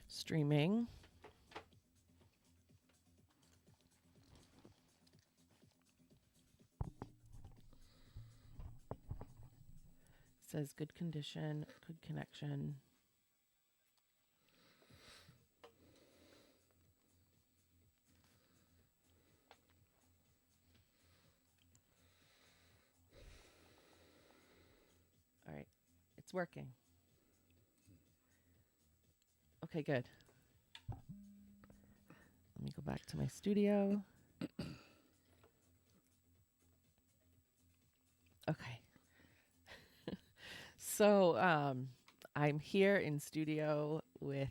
Streaming. Says good condition, good connection. All right. It's working. Okay, good. Let me go back to my studio. Okay. So, I'm here in studio with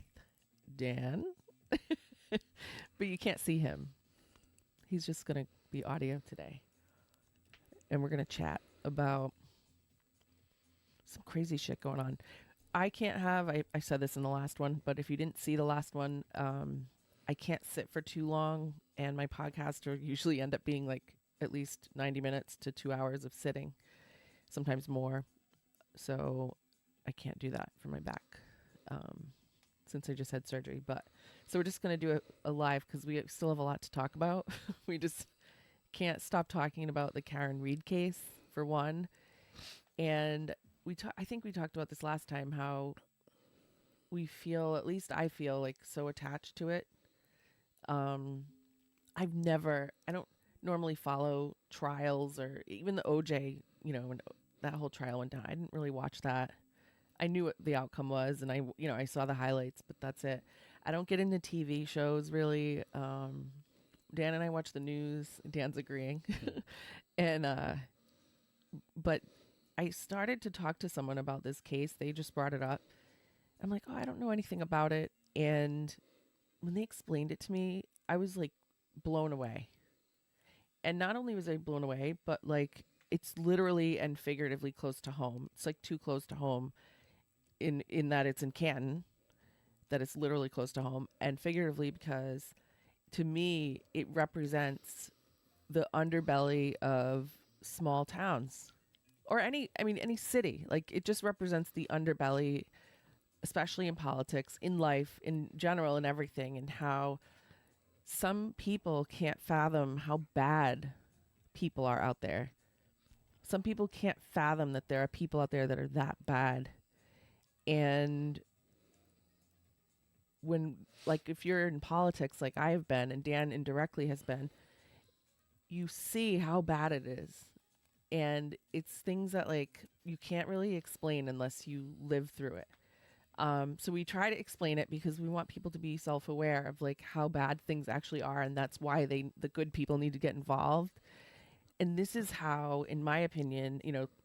Dan, but you can't see him. He's just going to be audio today. And we're going to chat about some crazy shit going on. I can't have, I said this in the last one, but if you didn't see the last one, I can't sit for too long. And my podcasts usually end up being like at least 90 minutes to 2 hours of sitting, sometimes more. So I can't do that for my back since I just had surgery. But so we're just going to do a live because we still have a lot to talk about. We just can't stop talking about the Karen Read case, for one. And I think we talked about this last time, how we feel, at least I feel, like so attached to it. I don't normally follow trials or even the OJ, when that whole trial went down. I didn't really watch that. I knew what the outcome was, and I saw the highlights, but that's it. I don't get into TV shows really. Dan and I watch the news. Dan's agreeing, and but I started to talk to someone about this case. They just brought it up. I'm like, oh, I don't know anything about it, and when they explained it to me, I was like blown away. And not only was I blown away, but like it's literally and figuratively close to home. It's like too close to home in that it's in Canton, that it's literally close to home, and figuratively because to me it represents the underbelly of small towns or any city. Like it just represents the underbelly, especially in politics, in life, in general, in everything, and how some people can't fathom how bad people are out there. Some people can't fathom that there are people out there that are that bad. And if you're in politics like I've been and Dan indirectly has been, you see how bad it is. And it's things that like you can't really explain unless you live through it. So we try to explain it because we want people to be self-aware of like how bad things actually are, and that's why the good people need to get involved. And this is how, in my opinion,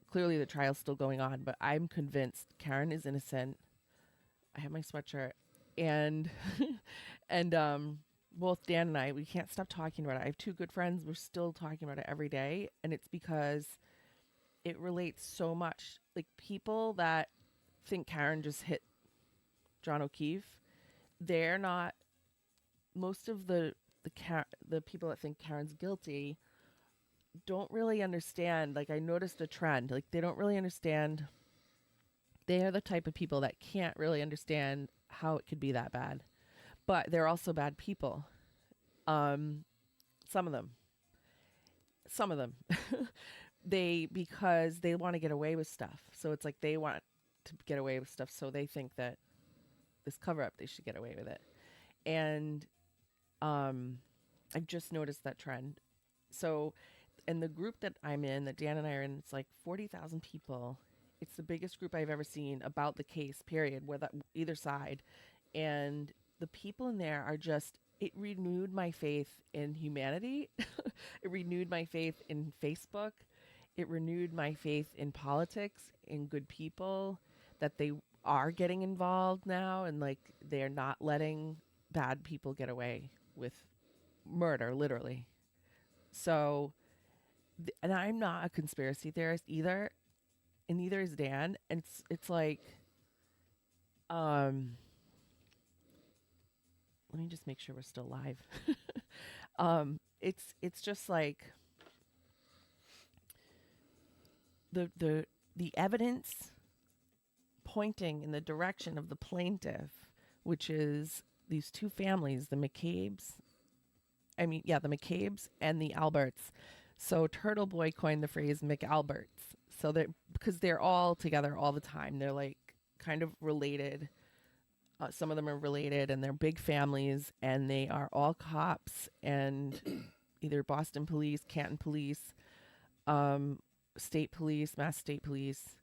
clearly the trial's still going on, but I'm convinced Karen is innocent. I have my sweatshirt, and and both Dan and I, we can't stop talking about it. I have two good friends. We're still talking about it every day, and it's because it relates so much. Like people that think Karen just hit John O'Keefe, they're not. Most of the people that think Karen's guilty don't really understand. Like I noticed a trend. Like they don't really understand. They are the type of people that can't really understand how it could be that bad. But they're also bad people. Um, some of them. Some of them. Because they want to get away with stuff. So it's like they want to get away with stuff. So they think that this cover up, they should get away with it. And I've just noticed that trend. So, in the group that I'm in, that Dan and I are in, it's like 40,000 people. It's the biggest group I've ever seen about the case, period, whether either side. And the people in there are just, it renewed my faith in humanity. It renewed my faith in Facebook. It renewed my faith in politics, in good people, that they are getting involved now and like they're not letting bad people get away with murder, literally. So, and I'm not a conspiracy theorist either, and neither is Dan. And it's like, um, let me just make sure we're still live. It's just like the evidence pointing in the direction of the plaintiff which is these two families, the McCabe's. The McCabe's and the Alberts. So Turtle Boy coined the phrase McAlberts. So they because they're all together all the time. They're like kind of related. Some of them are related, and they're big families, and they are all cops and either Boston Police, Canton Police, State Police, Mass State Police,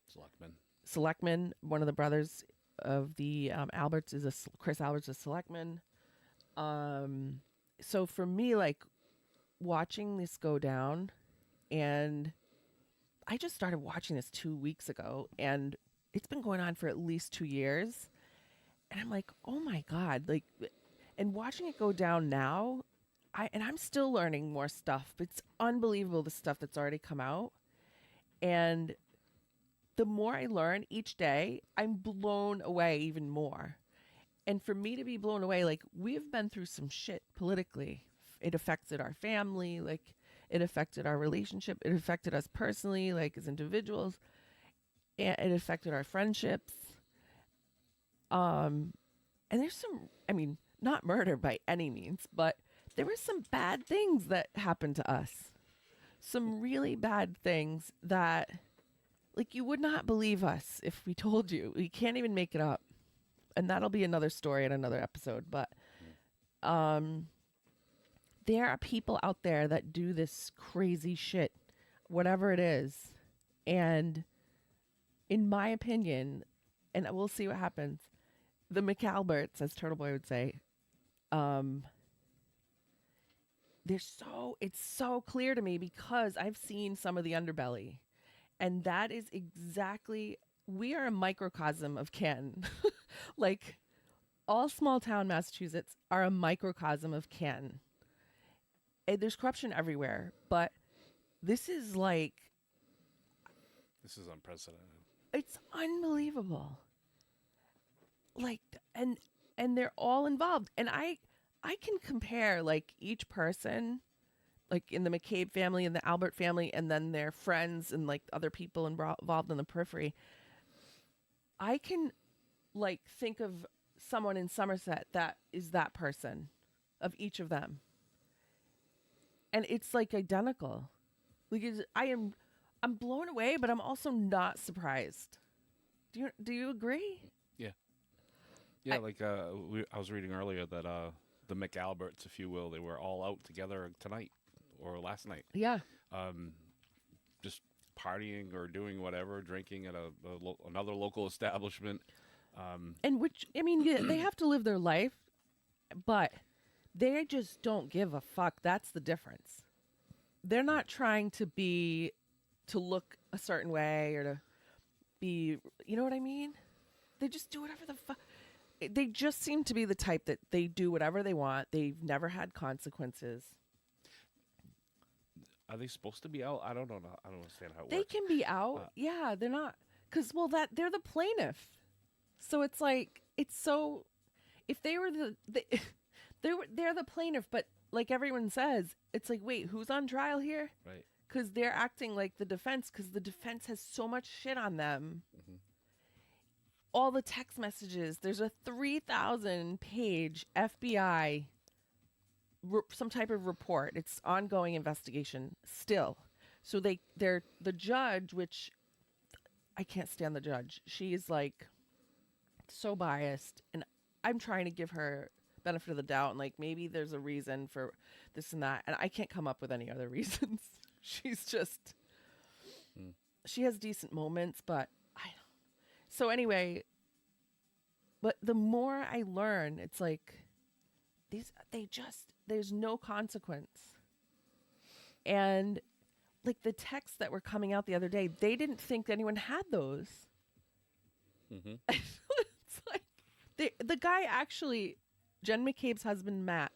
Selectmen. One of the brothers of the Alberts Chris Alberts, is a selectman. So for me, like watching this go down, and I just started watching this 2 weeks ago, and it's been going on for at least 2 years. And I'm like, oh my God, like, and watching it go down now, I'm still learning more stuff. It's unbelievable the stuff that's already come out. And the more I learn each day, I'm blown away even more. And for me to be blown away, like we've been through some shit politically. It affected our family, like it affected our relationship. It affected us personally, like as individuals. And it affected our friendships. And there's some, not murder by any means, but there were some bad things that happened to us. Some really bad things that, like, you would not believe us if we told you. We can't even make it up. And that'll be another story in another episode. But there are people out there that do this crazy shit, whatever it is. And in my opinion, and we'll see what happens, the McAlberts, as Turtle Boy would say, it's so clear to me because I've seen some of the underbelly. And that is exactly, we are a microcosm of Canton. Like, all small town Massachusetts are a microcosm of Canton. And there's corruption everywhere, but this is unprecedented. It's unbelievable. Like, and they're all involved. And I can compare, like, each person, like in the McCabe family and the Albert family, and then their friends and like other people involved in the periphery. I can like think of someone in Somerset that is that person, of each of them. And it's like identical. Like I'm blown away, but I'm also not surprised. Do you agree? Yeah. I was reading earlier that the McAlberts, if you will, they were all out together tonight or last night. Yeah. Just partying or doing whatever, drinking at another local establishment. And they have to live their life, but they just don't give a fuck. That's the difference. They're not trying to look a certain way or to be, you know what I mean? They just do whatever the fuck. They just seem to be the type that they do whatever they want. They've never had consequences. Are they supposed to be out? I don't know. I don't understand how it works. They can be out. Yeah, they're not. Because, they're the plaintiff. So it's like, if they were they're the plaintiff, but like everyone says, it's like, wait, who's on trial here? Right. Because they're acting like the defense, because the defense has so much shit on them. Mm-hmm. All the text messages. There's a 3,000-page FBI, some type of report. It's ongoing investigation still. So they're the judge, which I can't stand the judge. She is like so biased, and I'm trying to give her benefit of the doubt, and like maybe there's a reason for this and that, and I can't come up with any other reasons. She's just she has decent moments, but so anyway, but the more I learn, it's like there's no consequence. And like the texts that were coming out the other day, they didn't think anyone had those. Mm-hmm. It's like the guy actually, Jen McCabe's husband, Matt,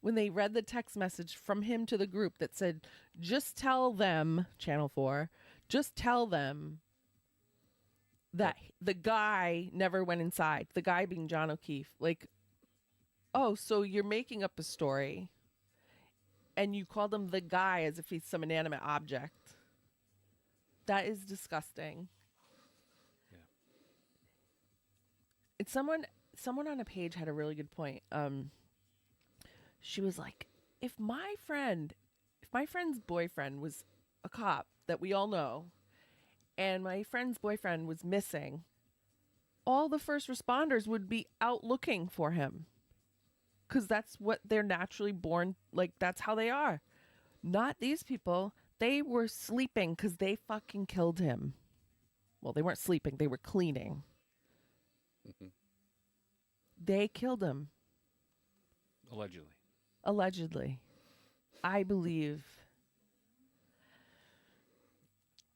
when they read the text message from him to the group that said, just tell them, Channel 4, just tell them that the guy never went inside. The guy being John O'Keefe. Like, oh, so you're making up a story and you called him the guy as if he's some inanimate object. That is disgusting. Yeah. And someone on a page had a really good point. She was like, if my friend's boyfriend was a cop that we all know, and my friend's boyfriend was missing, all the first responders would be out looking for him. Because that's what they're naturally born, like, that's how they are. Not these people. They were sleeping because they fucking killed him. Well, they weren't sleeping, they were cleaning. Mhm. They killed him. Allegedly. Allegedly. I believe.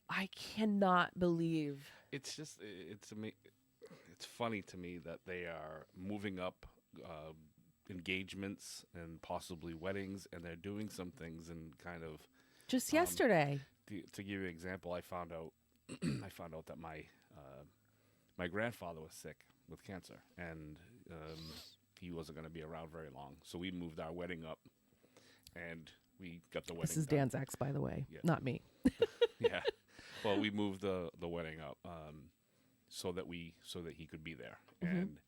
I cannot believe. It's just it's funny to me that they are moving up engagements and possibly weddings, and they're doing some things and kind of Just Um, yesterday. to give you an example. I found out I found out that my grandfather was sick with cancer, and he wasn't going to be around very long. So we moved our wedding up, and we got the wedding. This is done. Dan's ex, by the way, Yeah. not me. Yeah. Well, we moved the wedding up so that he could be there, Mhm. and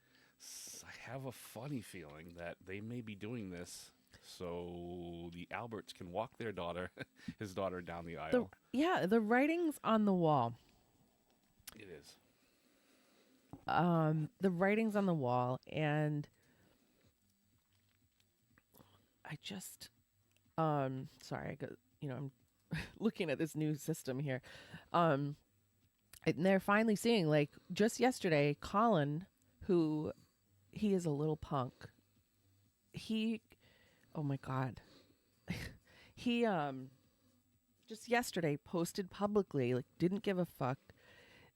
I have a funny feeling that they may be doing this so the Alberts can walk their daughter, his daughter, down the aisle. The writing's on the wall. It is. The writing's on the wall, and I just, sorry, I got, I'm looking at this new system here. And they're finally seeing, like, just yesterday, Colin, who, he is a little punk. Oh my God. He, just yesterday posted publicly, like, didn't give a fuck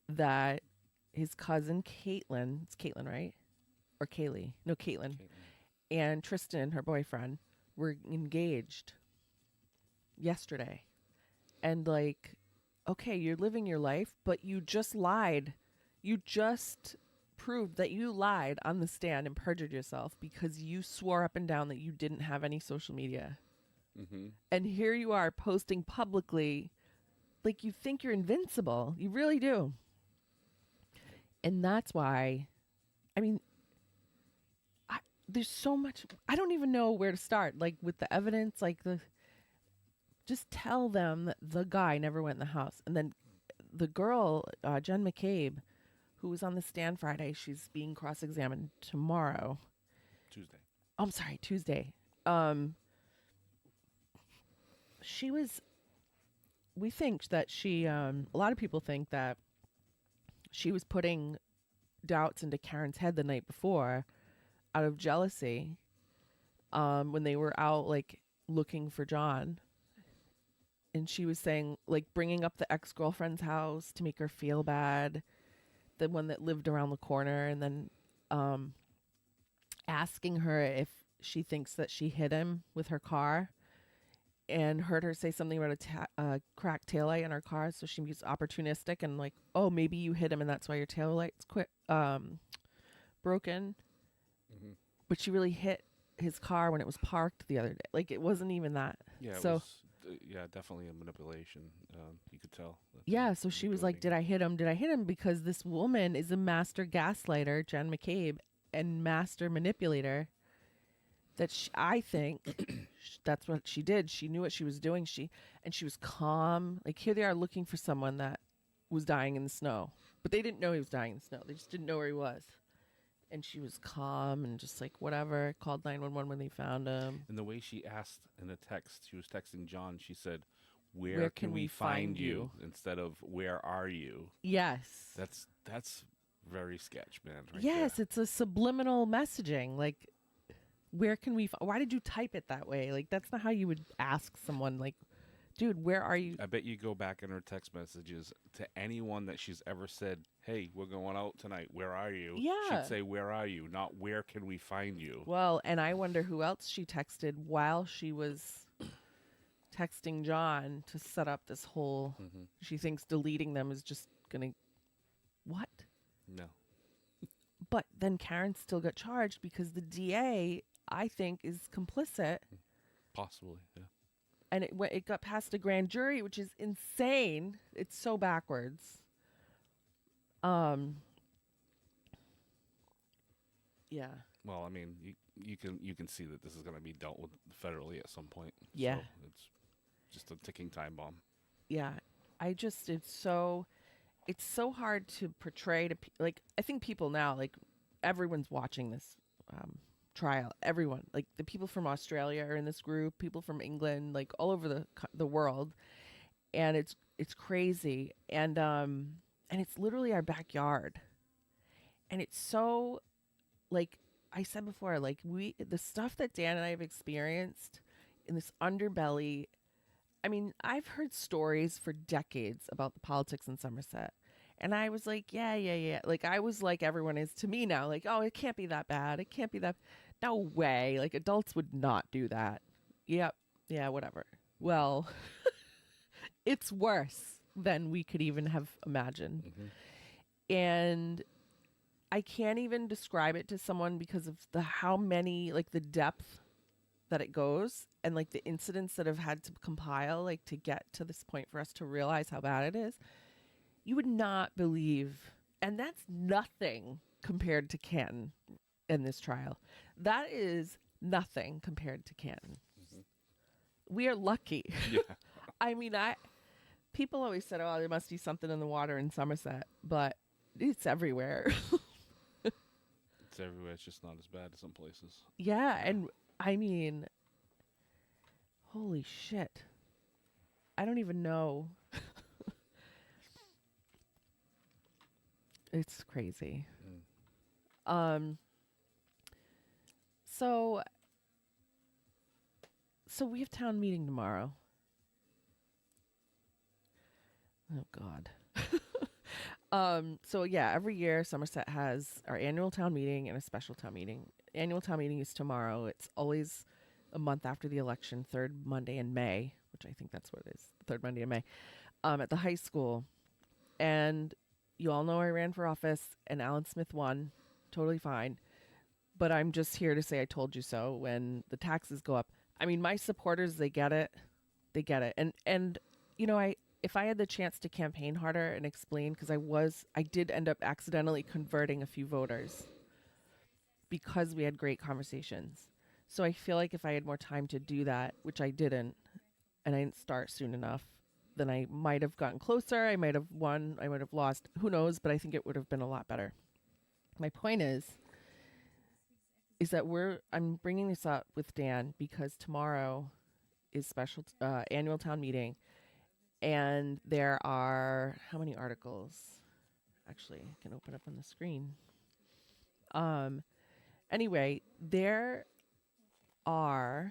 that his cousin Caitlin, it's Caitlin, right? Or Kaylee? No, Caitlin. And Tristan, her boyfriend, were engaged yesterday. And, like, okay, you're living your life, but you just lied. You just proved that you lied on the stand and perjured yourself because you swore up and down that you didn't have any social media. Mm-hmm. And here you are posting publicly like you think you're invincible. You really do. And that's why, I mean, there's so much. I don't even know where to start. Like, with the evidence, just tell them that the guy never went in the house. And then the girl, Jen McCabe, who was on the stand Friday, she's being cross-examined tomorrow. Tuesday. I'm sorry, Tuesday. We think that a lot of people think that she was putting doubts into Karen's head the night before out of jealousy, when they were out, like, looking for John. And she was saying, like, bringing up the ex-girlfriend's house to make her feel bad, the one that lived around the corner, and then asking her if she thinks that she hit him with her car, and heard her say something about a cracked taillight in her car. So she was opportunistic and like, oh, maybe you hit him and that's why your taillight's broken. Mm-hmm. But she really hit his car when it was parked the other day. Like, it wasn't even that. Yeah. So it was, definitely a manipulation. You could tell. yeah, so she was like, did I hit him? Did I hit him? Because this woman is a master gaslighter, Jen McCabe, and master manipulator. That I think that's what she did. She knew what she was doing. She was calm. Like, here they are looking for someone that was dying in the snow, but they didn't know he was dying in the snow. They just didn't know where he was. And she was calm and just like, whatever, called 911 when they found him. And the way she asked in a text, she was texting John. She said, "Where can we find you?" instead of "Where are you?" Yes. That's very sketch, man. Yes, it's a subliminal messaging. Like, where can we? Why did you type it that way? Like, that's not how you would ask someone. Like, dude, where are you? I bet you go back in her text messages to anyone that she's ever said, "Hey, we're going out tonight. Where are you?" Yeah. She'd say, "Where are you?" Not "Where can we find you?" Well, and I wonder who else she texted while she was texting John to set up this whole. Mm-hmm. She thinks deleting them is just gonna. What? No. But then Karen still got charged because the DA, I think, is complicit. Possibly, yeah. And it got past a grand jury, which is insane. It's so backwards. Yeah. Well, I mean, you can see that this is going to be dealt with federally at some point. Yeah. So it's just a ticking time bomb. Yeah. It's so hard to portray to like I think people now like everyone's watching this trial. Everyone, like the people from Australia are in this group, people from England, like all over the world, and it's crazy, and it's literally our backyard, and it's so like I said before, like the stuff that Dan and I have experienced in this underbelly. I mean, I've heard stories for decades about the politics in Somerset. And I was like, yeah, yeah, yeah. Like, I was like everyone is to me now. Like, oh, it can't be that bad. It can't be that. No way. Like, adults would not do that. Yep. Yeah, whatever. Well, it's worse than we could even have imagined. And I can't even describe it to someone because of how many, like, the depth that it goes and like the incidents that have had to compile like to get to this point for us to realize how bad it is. You would not believe, and that's nothing compared to Canton in this trial. That is nothing compared to Canton. We are lucky. Yeah. I mean, people always said, oh, there must be something in the water in Somerset, but it's everywhere. It's everywhere. It's just not as bad as some places. Yeah, and I mean, holy shit. I don't even know. It's crazy. So we have town meeting tomorrow. Oh God. So yeah, every year Somerset has our annual town meeting and a special town meeting. Annual town meeting is tomorrow. It's always a month after the election, third Monday in May, which I think that's what it is, third Monday in May, at the high school. And you all know I ran for office and Alan Smith won. Totally fine. But I'm just here to say I told you so when the taxes go up. I mean, my supporters, they get it. They get it. And you know, if I had the chance to campaign harder and explain, because I did end up accidentally converting a few voters because we had great conversations. So I feel like if I had more time to do that, which I didn't, and I didn't start soon enough, then I might have gotten closer. I might have won. I might have lost. Who knows? But I think it would have been a lot better. My point is that I'm bringing this up with Dan because tomorrow is special annual town meeting. And there are, how many articles? Actually, I can open up on the screen. Anyway, they're already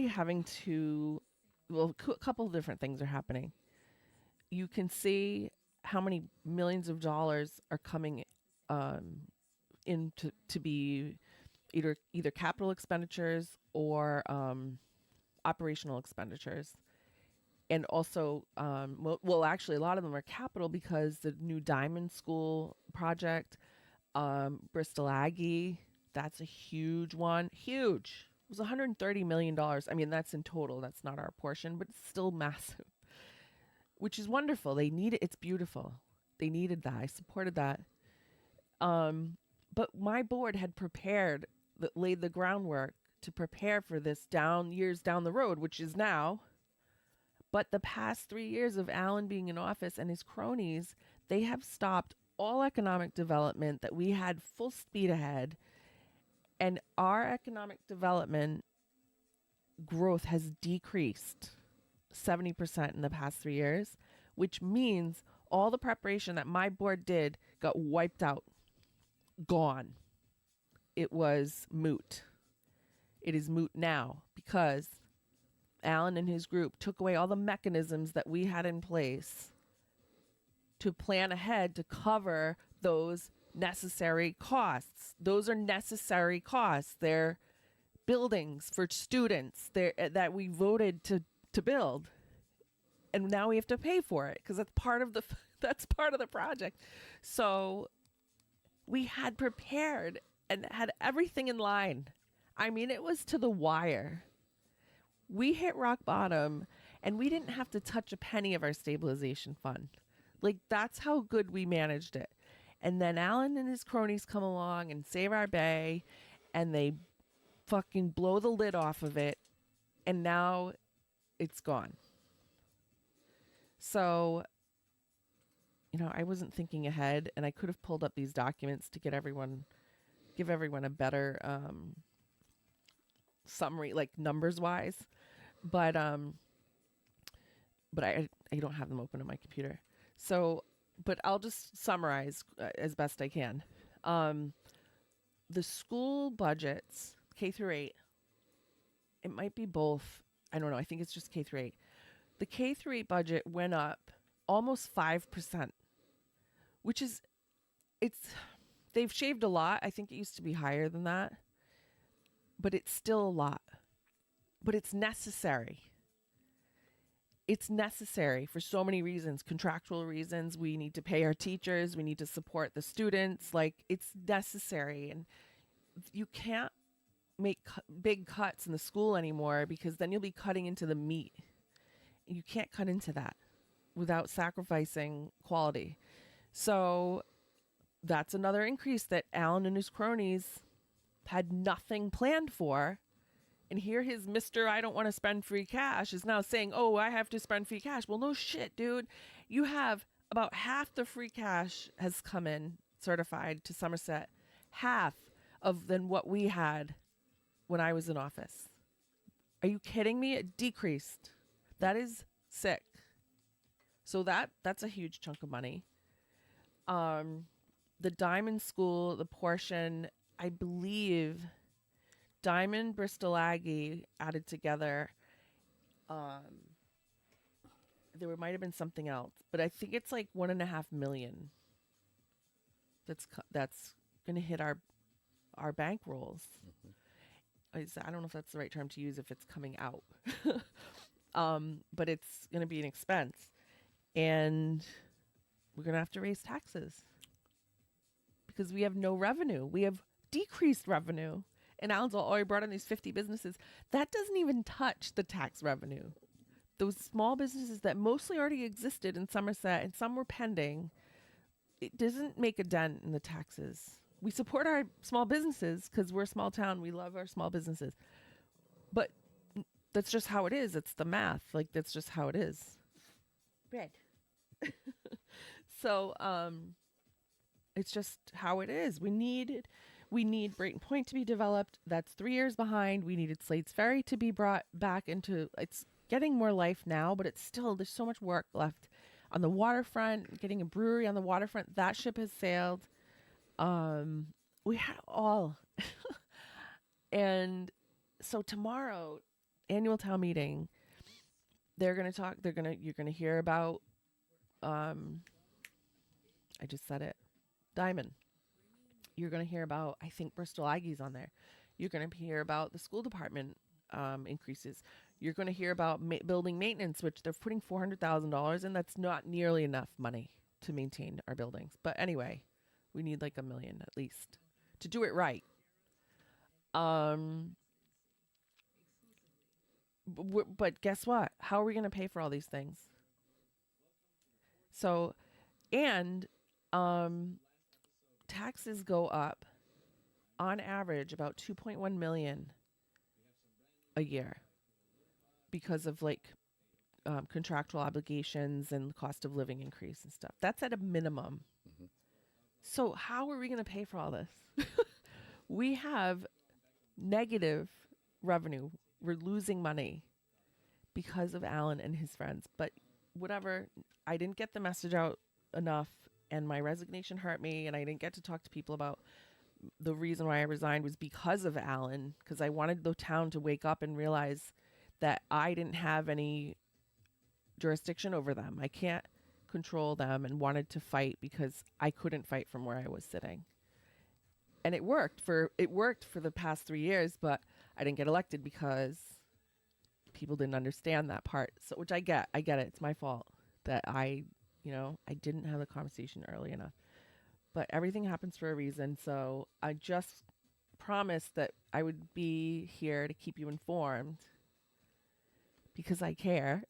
having to, well, a couple of different things are happening. You can see how many millions of dollars are coming in to be either capital expenditures or operational expenditures. And also, well, actually, a lot of them are capital because the new Diamond School project, Bristol Aggie, that's a huge one. Huge. It was $130 million. I mean, that's in total. That's not our portion, but it's still massive, which is wonderful. They need it. It's beautiful. They needed that. I supported that. But my board had laid the groundwork to prepare for this years down the road, which is now. But the past 3 years of Alan being in office and his cronies, they have stopped all economic development that we had full speed ahead. And our economic development growth has decreased 70% in the past 3 years, which means all the preparation that my board did got wiped out, gone. It was moot. It is moot now because Alan and his group took away all the mechanisms that we had in place to plan ahead to cover those necessary costs. Those are necessary costs. They're buildings for students that we voted to build. And now we have to pay for it because that's part of the project. So we had prepared and had everything in line. I mean, it was to the wire. We hit rock bottom and we didn't have to touch a penny of our stabilization fund. Like, that's how good we managed it. And then Alan and his cronies come along and save our bay, and they fucking blow the lid off of it, and now it's gone. So, I wasn't thinking ahead, and I could have pulled up these documents to give everyone a better summary, like numbers wise, but I don't have them open on my computer. So, but I'll just summarize as best I can. The school budgets, K through 8, it might be both. I don't know. I think it's just K through 8. The K through 8 budget went up almost 5%, which is, they've shaved a lot. I think it used to be higher than that, but it's still a lot. But it's necessary. It's necessary for so many reasons, contractual reasons. We need to pay our teachers. We need to support the students. Like, it's necessary. And you can't make big cuts in the school anymore, because then you'll be cutting into the meat. You can't cut into that without sacrificing quality. So that's another increase that Alan and his cronies had nothing planned for. And here his Mr. I don't want to spend free cash is now saying, oh, I have to spend free cash. Well, no shit, dude. You have about half the free cash has come in certified to Somerset. Half of than what we had when I was in office. Are you kidding me? It decreased. That is sick. So that's a huge chunk of money. The Diamond School, the portion, I believe Diamond, Bristol Aggie added together. There might have been something else, but I think it's like $1.5 million. That's going to hit our bank rolls. I don't know if that's the right term to use if it's coming out, but it's going to be an expense, and we're going to have to raise taxes because we have no revenue. We have decreased revenue. And Alan's all, I brought in these 50 businesses. That doesn't even touch the tax revenue. Those small businesses that mostly already existed in Somerset and some were pending, it doesn't make a dent in the taxes. We support our small businesses because we're a small town. We love our small businesses. But that's just how it is. It's the math. Like, that's just how it is. Bread. So, it's just how it is. We need Brayton Point to be developed. That's 3 years behind. We needed Slade's Ferry to be brought back into, it's getting more life now, but it's still, there's so much work left on the waterfront, getting a brewery on the waterfront. That ship has sailed. We had all. And so tomorrow, annual town meeting, you're going to hear about, I just said it, Diamond. You're going to hear about, I think, Bristol Aggie's on there. You're going to hear about the school department increases. You're going to hear about building maintenance, which they're putting $400,000 in. That's not nearly enough money to maintain our buildings. But anyway, we need like $1 million at least to do it right. But guess what? How are we going to pay for all these things? So, and taxes go up on average about 2.1 million a year because of like contractual obligations and cost of living increase and stuff. That's at a minimum. Mm-hmm. So how are we going to pay for all this? We have negative revenue. We're losing money because of Alan and his friends. But whatever, I didn't get the message out enough. And my resignation hurt me, and I didn't get to talk to people about the reason why I resigned was because of Alan, because I wanted the town to wake up and realize that I didn't have any jurisdiction over them. I can't control them, and wanted to fight because I couldn't fight from where I was sitting. And it worked for the past 3 years, but I didn't get elected because people didn't understand that part. So, which I get it. It's my fault that I didn't have the conversation early enough, but everything happens for a reason. So I just promised that I would be here to keep you informed because I care.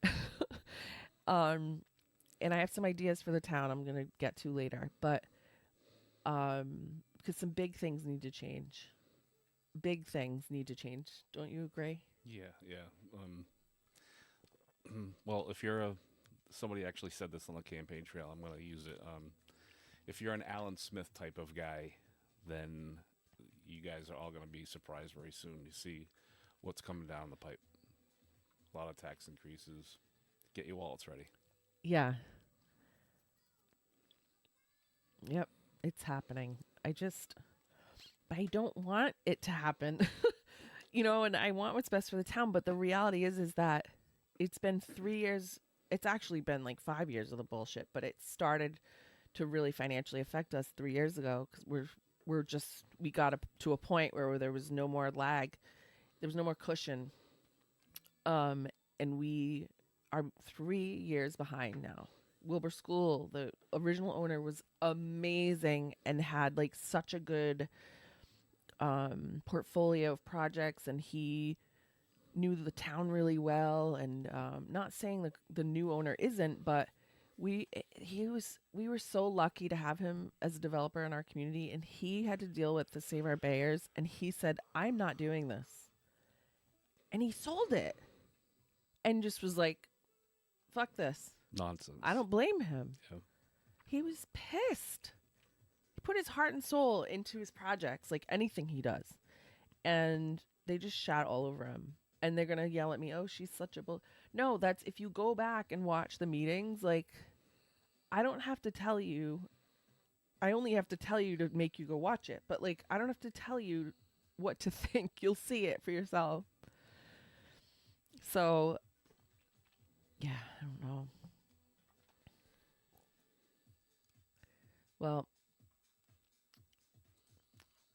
And I have some ideas for the town I'm going to get to later, but Because some big things need to change. Big things need to change. Don't you agree? Yeah, yeah. Well, if you're a somebody actually said this on the campaign trail, I'm going to use it. If you're an Alan Smith type of guy, then you guys are all going to be surprised very soon. You see what's coming down the pipe. A lot of tax increases. Get your wallets ready. Yeah. Yep. It's happening. I don't want it to happen. And I want what's best for the town, but the reality is that it's been 3 years. It's actually been like 5 years of the bullshit, but it started to really financially affect us 3 years ago cuz we got to a point where there was no more lag. There was no more cushion. And we are 3 years behind now. Wilbur School, the original owner, was amazing and had like such a good portfolio of projects, and he knew the town really well. And not saying the new owner isn't, but we were so lucky to have him as a developer in our community, and he had to deal with the Save Our Bayers, and he said, "I'm not doing this," and he sold it, and just was like, "Fuck this." Nonsense. I don't blame him. Yeah. He was pissed. He put his heart and soul into his projects, like anything he does. And they just shat all over him. And they're going to yell at me, "Oh, she's such a bull." No, that's if you go back and watch the meetings, like, I don't have to tell you. I only have to tell you to make you go watch it. But, like, I don't have to tell you what to think. You'll see it for yourself. So, yeah, I don't know. Well,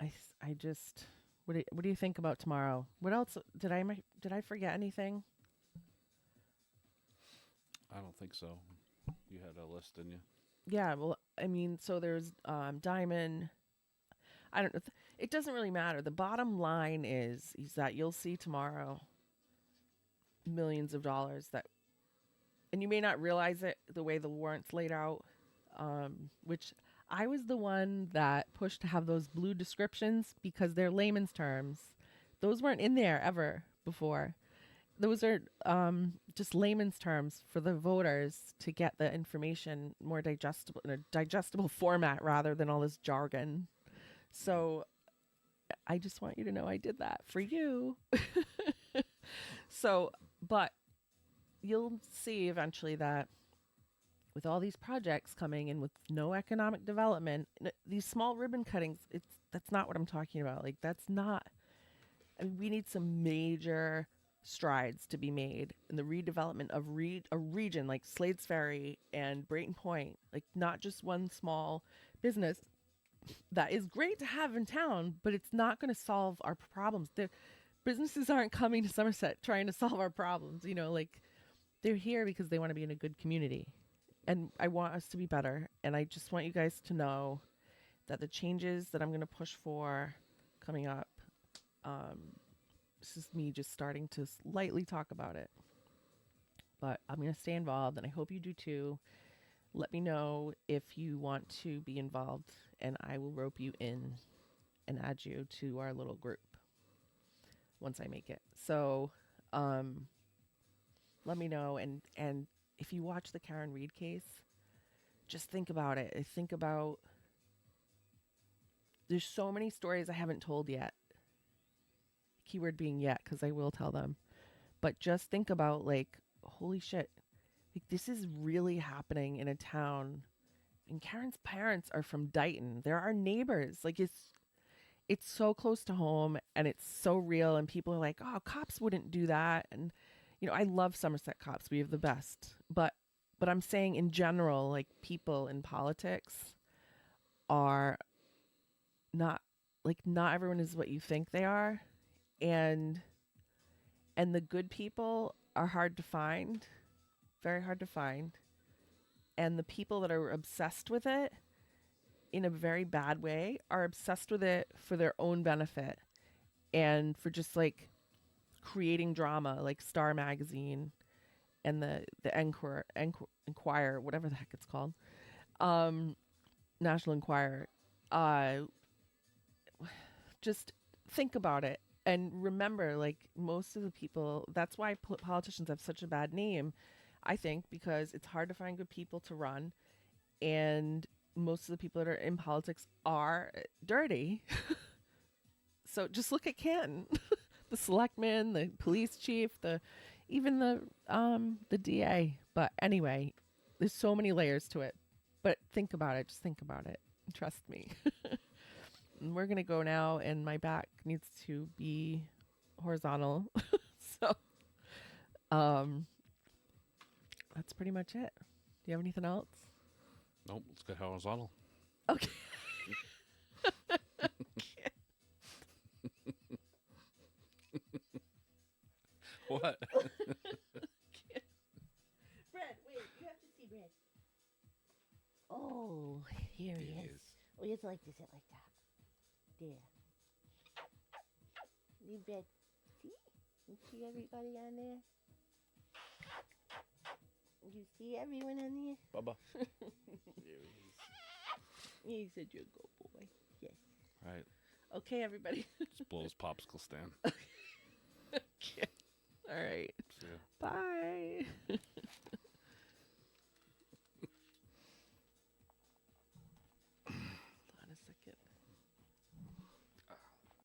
I just what do you think about tomorrow? What else did I forget anything? I don't think so. You had a list, didn't you? Yeah, well, I mean, so there's Diamond. I don't know. It doesn't really matter. The bottom line is that you'll see tomorrow millions of dollars that, and you may not realize it the way the warrant's laid out, which I was the one that pushed to have those blue descriptions because they're layman's terms. Those weren't in there ever before. Those are just layman's terms for the voters to get the information more digestible in a digestible format rather than all this jargon. So I just want you to know I did that for you. So, but you'll see eventually that with all these projects coming and with no economic development, these small ribbon cuttings, that's not what I'm talking about. Like, that's not, I mean, we need some major strides to be made in the redevelopment of a region like Slades Ferry and Brayton Point. Like, not just one small business that is great to have in town, but it's not going to solve our problems. Businesses aren't coming to Somerset trying to solve our problems. Like, they're here because they want to be in a good community. And I want us to be better. And I just want you guys to know that the changes that I'm going to push for coming up, this is me just starting to lightly talk about it. But I'm going to stay involved, and I hope you do too. Let me know if you want to be involved, and I will rope you in and add you to our little group once I make it. So let me know. And if you watch the Karen Reed case, just think about it. Think about, there's so many stories I haven't told yet. Keyword being yet, because I will tell them. But just think about, like, holy shit, like, this is really happening in a town. And Karen's parents are from Dighton. They're our neighbors. Like, it's so close to home, and it's so real. And people are like, "Oh, cops wouldn't do that." And I love Somerset cops. We have the best. But I'm saying in general, like, people in politics are not, like, not everyone is what you think they are. And the good people are hard to find, very hard to find. And the people that are obsessed with it in a very bad way are obsessed with it for their own benefit and for just, like, creating drama, like Star Magazine and the Enquirer, whatever the heck it's called, National Enquirer. uh, just think about it and remember, like most of the people, that's why politicians have such a bad name, I think, because it's hard to find good people to run, and most of the people that are in politics are dirty. So just look at Canton, the selectman, the police chief, the even the DA. But anyway, there's so many layers to it. But think about it. Just think about it. Trust me. And we're gonna go now, and my back needs to be horizontal. So um, that's pretty much it. Do you have anything else? Nope, let's get horizontal. Okay. What? Brad, wait, you have to see Brad. Oh, here he is. Oh, you have to like to sit like that. There. You Brad. See? You see everybody on there? You see everyone on there? Bubba. You said you're a good boy. Yes. Right. Okay, everybody. Just blow his popsicle stand. Okay. All right. See ya. Bye.